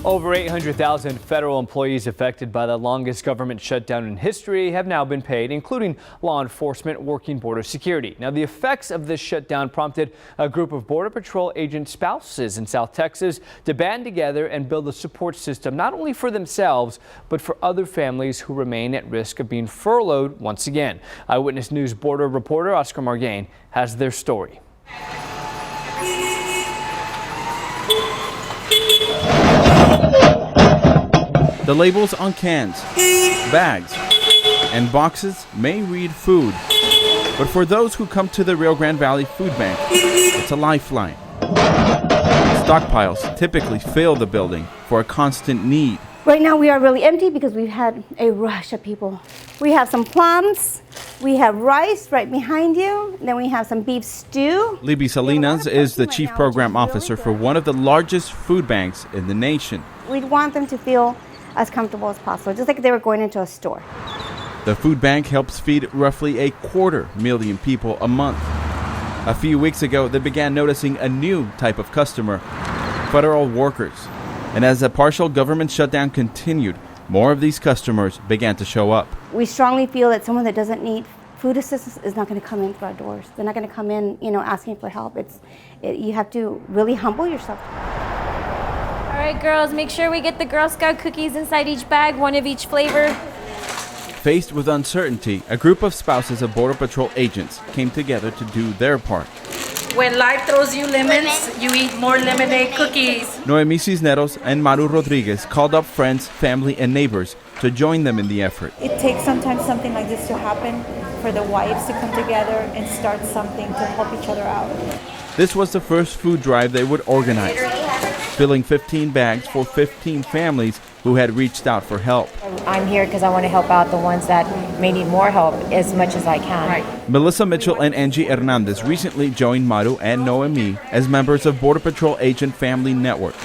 Over 800,000 federal employees affected by the longest government shutdown in history have now been paid, including law enforcement working border security. Now, the effects of this shutdown prompted a group of Border Patrol agent spouses in South Texas to band together and build a support system, not only for themselves, but for other families who remain at risk of being furloughed once again. Eyewitness News border reporter Oscar Margain has their story. The labels on cans, bags, and boxes may read food, but for those who come to the Rio Grande Valley Food Bank, it's a lifeline. Stockpiles typically fill the building for a constant need. Right now we are really empty because we've had a rush of people. We have some plums, we have rice right behind you, then we have some beef stew. Libby Salinas is the chief program officer for one of the largest food banks in the nation. We'd want them to feel as comfortable as possible, just like they were going into a store. The food bank helps feed roughly 250,000 people a month. A few weeks ago, they began noticing a new type of customer, federal workers. And as the partial government shutdown continued, more of these customers began to show up. We strongly feel that someone that doesn't need food assistance is not going to come in through our doors. They're not going to come in, asking for help. You have to really humble yourself. All right, girls, make sure we get the Girl Scout cookies inside each bag, one of each flavor. Faced with uncertainty, a group of spouses of Border Patrol agents came together to do their part. When life throws you lemons, you eat more lemonade cookies. Noemi Cisneros and Maru Rodriguez called up friends, family, and neighbors to join them in the effort. It takes sometimes something like this to happen for the wives to come together and start something to help each other out. This was the first food drive they would organize, filling 15 bags for 15 families who had reached out for help. I'm here because I want to help out the ones that may need more help as much as I can. Right. Melissa Mitchell and Angie Hernandez recently joined Maru and Noemi as members of Border Patrol Agent Family Network.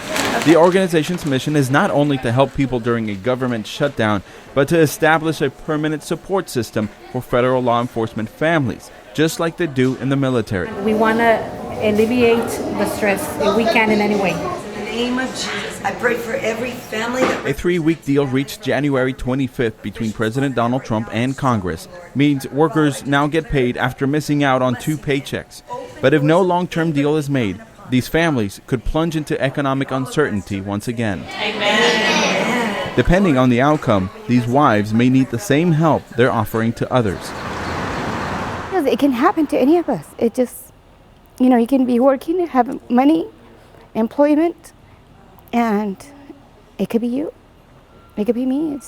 The organization's mission is not only to help people during a government shutdown, but to establish a permanent support system for federal law enforcement families, just like they do in the military. We want to alleviate the stress if we can in any way. In the name of Jesus, I pray for every family. A 3-week deal reached January 25th between President Donald Trump and Congress means workers now get paid after missing out on 2 paychecks. But if no long-term deal is made, these families could plunge into economic uncertainty once again. Amen. Depending on the outcome, these wives may need the same help they're offering to others. It can happen to any of us. It just, you can be working, have money, employment, and it could be you. It could be me.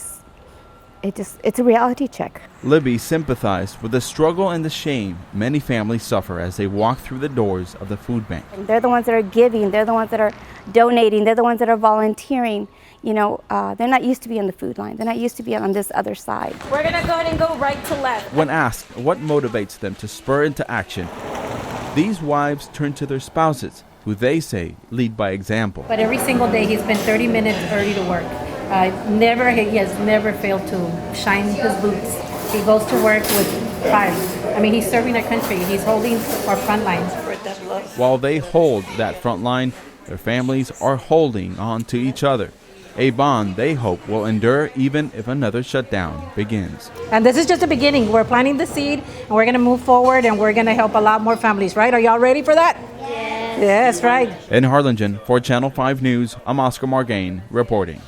It's a reality check. Libby sympathized with the struggle and the shame many families suffer as they walk through the doors of the food bank. They're the ones that are giving. They're the ones that are donating. They're the ones that are volunteering. They're not used to be on the food line. They're not used to be on this other side. We're going to go ahead and go right to left. When asked what motivates them to spur into action, these wives turn to their spouses, who they say lead by example. But every single day he's been 30 minutes early to work. He has never failed to shine his boots. He goes to work with pride. He's serving our country. He's holding our front lines. While they hold that front line, their families are holding on to each other. A bond they hope will endure even if another shutdown begins. And this is just the beginning. We're planting the seed, and we're going to move forward, and we're going to help a lot more families, right? Are y'all ready for that? Yes, right. In Harlingen, for Channel 5 News, I'm Oscar Margain reporting.